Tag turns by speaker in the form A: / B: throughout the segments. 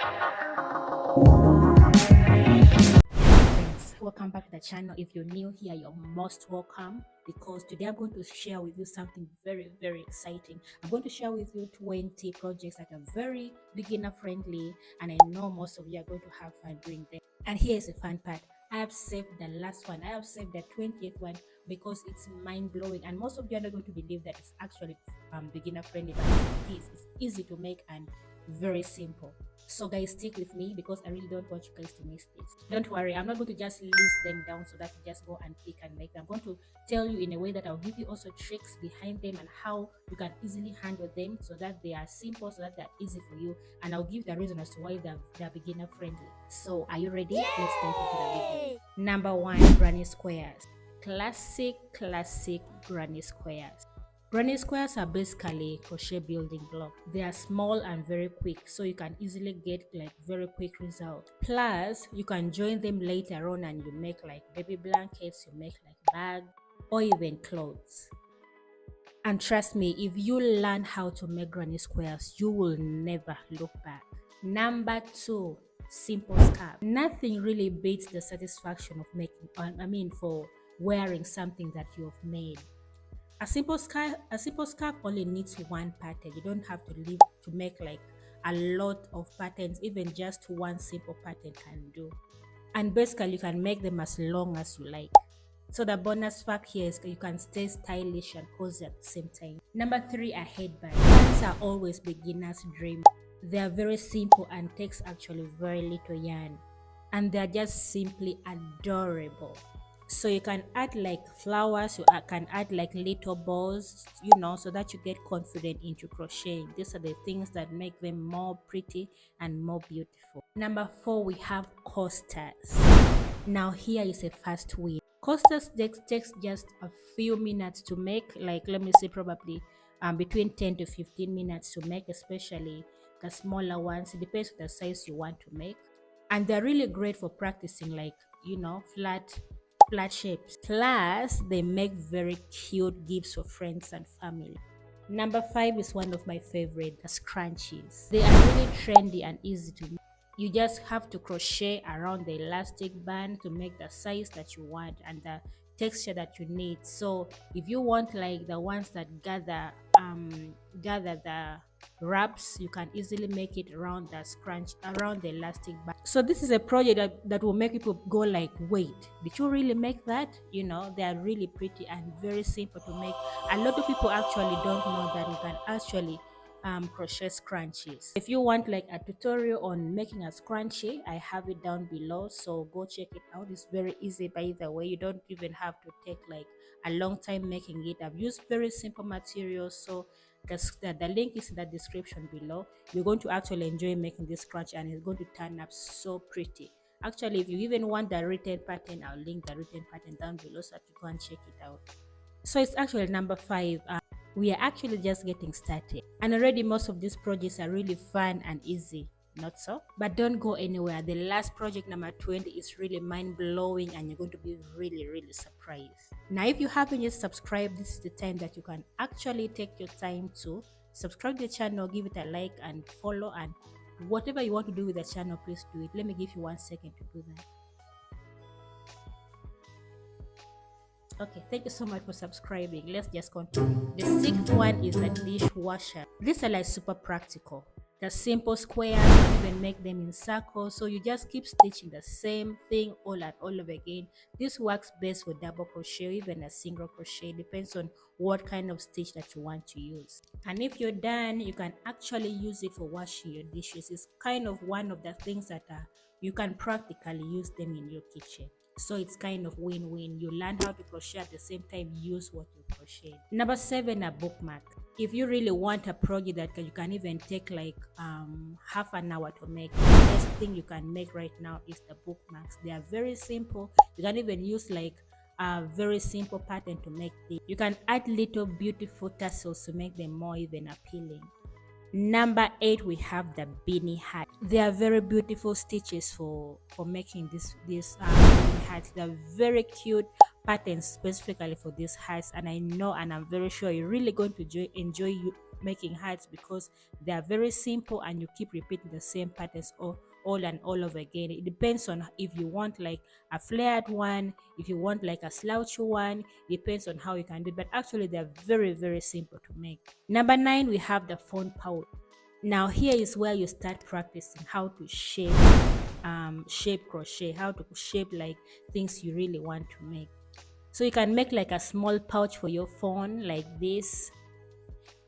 A: Friends, welcome back to the channel. If you're new here, you're most welcome, because today I'm going to share with you something very exciting. I'm going to share with you 20 projects that are very beginner friendly, and I know most of you are going to have fun doing them. And here's the fun part: I have saved the last one, I have saved the 20th one, because it's mind-blowing, and most of you are not going to believe that it's actually beginner friendly, but it is. It's easy to make and very simple. So guys, stick with me, because I really don't want you guys to miss this. Don't worry, I'm not going to just list them down so that you just go and pick and make them. I'm going to tell you in a way that I'll give you also tricks behind them and how you can easily handle them, so that they are simple, so that they're easy for you, and I'll give the reason as to why they're beginner friendly. So are you ready? Let's dive into the video. Number one, granny squares. Classic granny squares. Granny squares are basically crochet building block. They are small and very quick, so you can easily get like very quick result. Plus, you can join them later on and you make like baby blankets, you make like bag, or even clothes. And trust me, if you learn how to make granny squares, you will never look back. Number two, simple scarf. Nothing really beats the satisfaction of making, for wearing something that you have made. A simple scarf only needs one pattern. You don't have to make like a lot of patterns. Even just one simple pattern can do. And basically, you can make them as long as you like. So the bonus fact here is you can stay stylish and cozy at the same time. Number three, a headband. Bands are always beginners' dream. They are very simple and takes actually very little yarn, and they are just simply adorable. So you can add like flowers, you can add like little balls, so that you get confident into crocheting. These are the things that make them more pretty and more beautiful. Number four, we have coasters. Now here is a fast win. Coasters takes just a few minutes to make, like let me say probably between 10 to 15 minutes to make, especially the smaller ones. It depends on the size you want to make, and they're really great for practicing like flat shapes. Plus, they make very cute gifts for friends and family. Number five is one of my favorite, the scrunchies. They are really trendy and easy to make. You just have to crochet around the elastic band to make the size that you want and the texture that you need. So if you want like the ones that gather the wraps, you can easily make it around the elastic band. So this is a project that will make people go like, wait, did you really make that? They are really pretty and very simple to make. A lot of people actually don't know that you can actually crochet scrunchies. If you want like a tutorial on making a scrunchie, I have it down below, so go check it out. It's very easy, by the way. You don't even have to take like a long time making it. I've used very simple materials, so the link is in the description below. You're going to actually enjoy making this scrunchie, and it's going to turn up so pretty. Actually, if you even want the written pattern, I'll link the written pattern down below so that you can check it out. So it's actually number five. We are actually just getting started, and already most of these projects are really fun and easy, not so? But don't go anywhere. The last project, number 20, is really mind-blowing, and you're going to be really surprised. Now, if you haven't yet subscribed, this is the time that you can actually take your time to subscribe to the channel, give it a like and follow, and whatever you want to do with the channel, please do it. Let me give you 1 second to do that. Okay, thank you so much for subscribing. Let's just continue. The sixth one is the dishwasher. These are like super practical. The simple squares, you can even make them in circles, so you just keep stitching the same thing all and all over again. This works best for double crochet, even a single crochet. Depends on what kind of stitch that you want to use. And if you're done, you can actually use it for washing your dishes. It's kind of one of the things that you can practically use them in your kitchen. So it's kind of win-win. You learn how to crochet, at the same time use what you crochet. Number 7, a bookmark. If you really want a project that you can even take like half an hour to make, the best thing you can make right now is the bookmarks. They are very simple. You can even use like a very simple pattern to make this. You can add little beautiful tassels to make them more even appealing. Number 8, we have the beanie hat. They are very beautiful stitches for making this beanie hats. They're very cute patterns specifically for these hats, and I know and I'm very sure you're really going to enjoy making hearts because they are very simple and you keep repeating the same patterns all and all over again. It depends on if you want like a flared one, if you want like a slouchy one. It depends on how you can do it, but actually they're very, very simple to make. Number 9, we have the phone pouch. Now here is where you start practicing how to shape crochet, how to shape like things you really want to make. So you can make like a small pouch for your phone like this,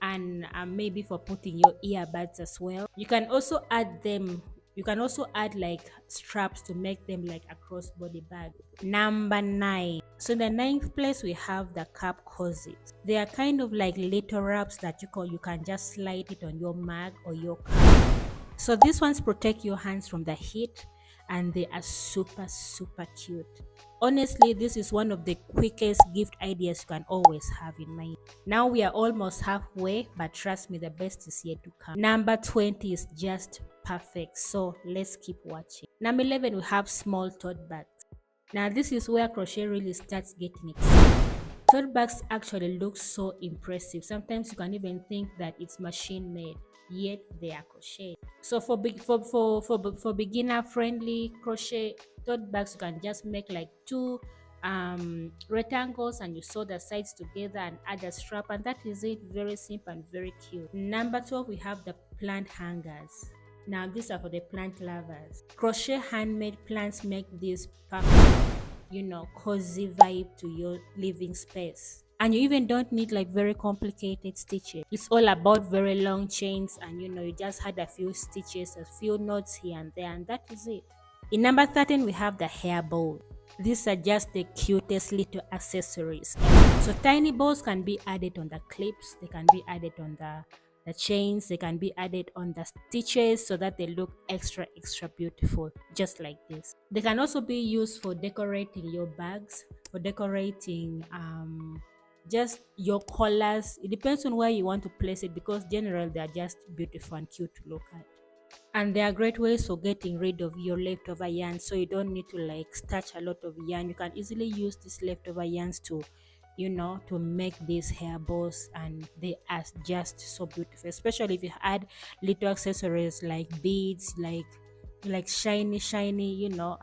A: and maybe for putting your earbuds as well. You can also add like straps to make them like a crossbody bag. Number 9. So in the ninth place we have the cup cozies. They are kind of like little wraps that you can just slide it on your mug or your cup. So these ones protect your hands from the heat and they are super, super cute. Honestly, this is one of the quickest gift ideas you can always have in mind. Now we are almost halfway, but trust me, the best is yet to come. Number 20 is just perfect, so let's keep watching. Number 11, we have small tote bags. Now this is where crochet really starts getting exciting. Tote bags actually look so impressive. Sometimes you can even think that it's machine made, yet they are crochet. So for beginner friendly crochet tote bags, you can just make like two rectangles and you sew the sides together and add a strap, and that is it. Very simple and very cute. Number 12, we have the plant hangers. Now these are for the plant lovers. Crochet handmade plants make this perfect, cozy vibe to your living space. And you even don't need like very complicated stitches. It's all about very long chains, and you just had a few stitches, a few knots here and there, and that is it. In number 13, we have the hair bow. These are just the cutest little accessories. So tiny bows can be added on the clips, they can be added on the chains, they can be added on the stitches so that they look extra beautiful, just like this. They can also be used for decorating your bags, for decorating just your collars. It depends on where you want to place it, because generally they are just beautiful and cute to look at. And they are great ways for getting rid of your leftover yarn, so you don't need to like starch a lot of yarn. You can easily use these leftover yarns to to make these hair bows, and they are just so beautiful, especially if you add little accessories like beads, like shiny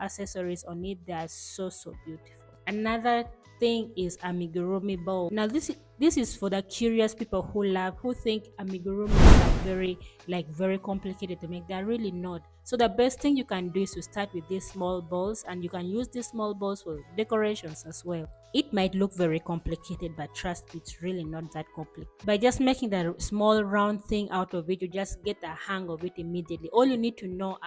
A: accessories on it. They are so beautiful. Another thing is amigurumi bow. Now this is for the curious people who think amigurumis are very complicated to make. They're really not. So the best thing you can do is to start with these small balls, and you can use these small balls for decorations as well. It might look very complicated, but trust me, it's really not that complicated. By just making the small round thing out of it, you just get the hang of it immediately. All you need to know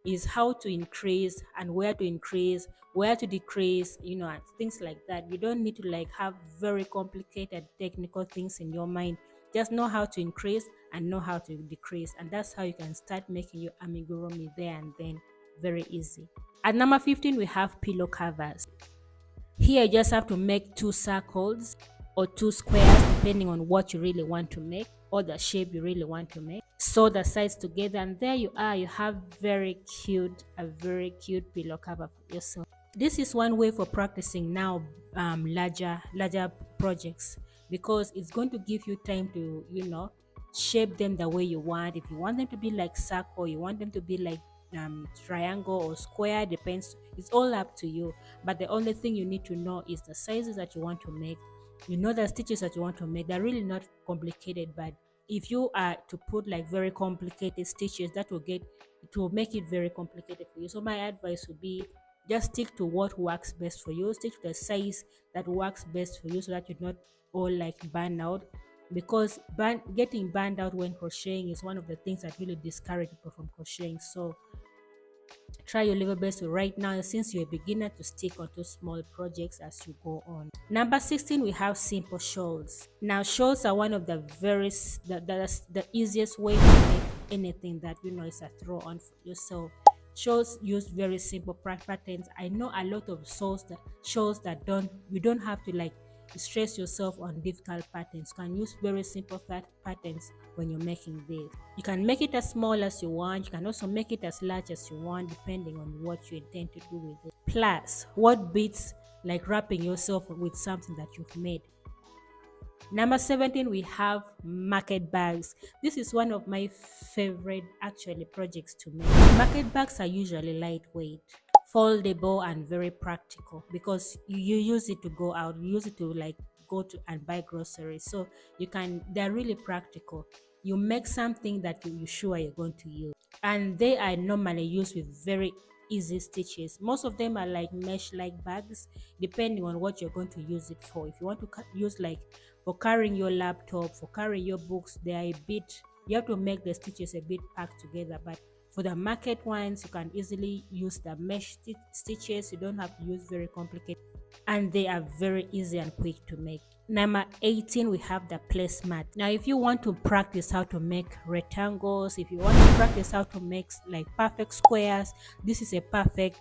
A: is how to increase and where to increase, where to decrease, and things like that. You don't need to like have very complicated technical things in your mind. Just know how to increase and know how to decrease, and that's how you can start making your amigurumi there and then. Very easy. At number 15, we have pillow covers. Here you just have to make 2 circles or 2 squares depending on what you really want to make or the shape you really want to make. Sew the sides together, and there you are. You have a very cute pillow cover for yourself. This is one way for practicing now larger projects, because it's going to give you time to shape them the way you want. If you want them to be like circle, you want them to be like triangle or square, depends. It's all up to you, but the only thing you need to know is the sizes that you want to make. The stitches that you want to make. They're really not complicated, but if you are to put like very complicated stitches, it will make it very complicated for you. So my advice would be, just stick to what works best for you. Stick to the size that works best for you, so that you're not all like burned out, because getting burned out when crocheting is one of the things that really discourage people from crocheting. So try your level best right now, since you're a beginner, to stick onto small projects as you go on. Number 16, we have simple shawls. Now shawls are one of the the easiest way to make anything that is a throw on for yourself. Shawls use very simple patterns. I know a lot of shawls that you don't have to like stress yourself on difficult patterns. You can use very simple patterns when you're making this. You can make it as small as you want. You can also make it as large as you want, depending on what you intend to do with it. Plus, what beats like wrapping yourself with something that you've made? Number 17, we have market bags. This is one of my favorite actually projects to make. Market bags are usually lightweight, foldable, and very practical because you use it to go out, you use it to like go to and buy groceries. So they're really practical. You make something that you sure you're going to use, and they are normally used with very easy stitches. Most of them are like mesh like bags, depending on what you're going to use it for. If you want to use like for carrying your laptop, for carrying your books, they are a bit, you have to make the stitches a bit packed together. But for the market ones, you can easily use the mesh stitches. You don't have to use very complicated, and they are very easy and quick to make. Number 18, we have the placemat. Now, if you want to practice how to make rectangles, if you want to practice how to make like perfect squares, this is a perfect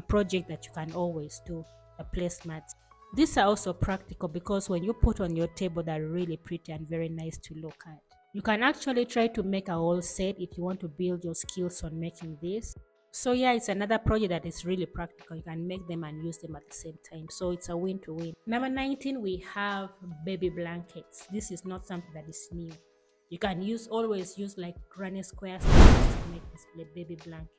A: project that you can always do, the placemats. These are also practical because when you put on your table, they're really pretty and very nice to look at. You can actually try to make a whole set if you want to build your skills on making this. So yeah, it's another project that is really practical. You can make them and use them at the same time. So it's a win to win. Number 19, we have baby blankets. This is not something that is new. You can always use like granny squares to make this baby blankets.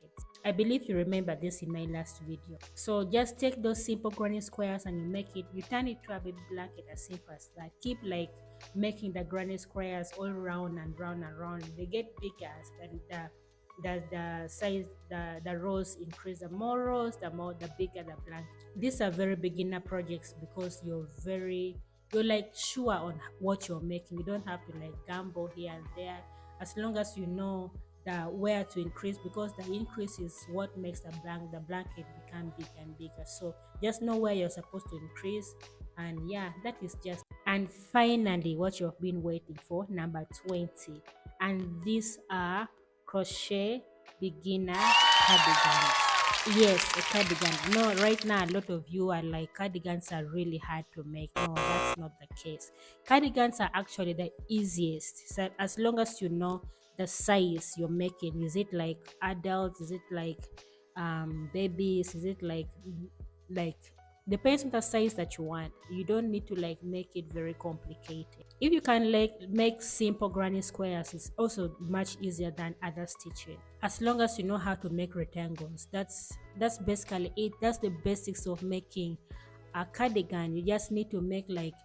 A: I believe you remember this in my last video. So just take those simple granny squares and you turn it to a baby blanket, as simple as that. Keep like making the granny squares all round and round and round. They get bigger and the size, the rows increase. The more rows, the bigger the blanket. These are very beginner projects because you're like sure on what you're making. You don't have to like gamble here and there, as long as you know where to increase, because the increase is what makes the blanket become bigger and bigger. So just know where you're supposed to increase, and yeah, that is just. And finally, what you've been waiting for, number 20, and these are crochet beginner cardigans. Yes, a cardigan. No, right now a lot of you are like, cardigans are really hard to make. No, that's not the case. Cardigans are actually the easiest. So as long as you know the size you're making, is it like adults, is it like babies, is it like depends on the size that you want. You don't need to like make it very complicated. If you can like make simple granny squares, it's also much easier than other stitching, as long as you know how to make rectangles. That's basically it. That's the basics of making a cardigan. You just need to make like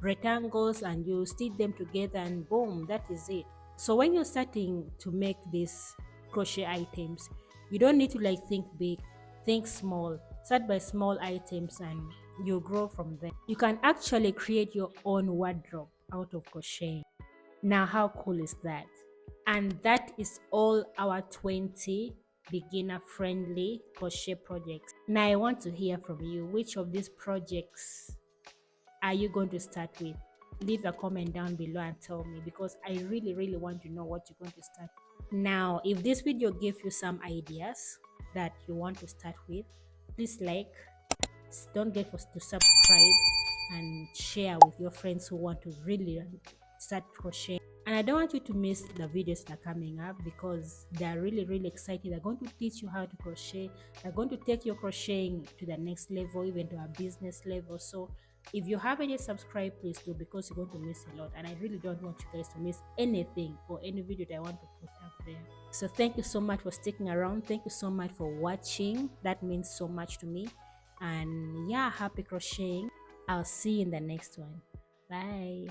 A: rectangles and you stitch them together and boom, that is it. So when you're starting to make these crochet items, you don't need to like think big, think small. Start by small items and you grow from there. You can actually create your own wardrobe out of crochet. Now, how cool is that? And that is all our 20 beginner friendly crochet projects. Now I want to hear from you. Which of these projects are you going to start with? Leave a comment down below and tell me, because I really want to know what you're going to start with. Now, if this video gave you some ideas that you want to start with, please like, don't forget to subscribe and share with your friends who want to really start crocheting. And I don't want you to miss the videos that are coming up, because they are really exciting. They're going to teach you how to crochet. They're going to take your crocheting to the next level, even to a business level. So if you haven't yet subscribed, please do, because you're going to miss a lot, and I really don't want you guys to miss anything or any video that I want to put up there. So thank you so much for sticking around. Thank you so much for watching. That means so much to me. And yeah, happy crocheting. I'll see you in the next one. Bye.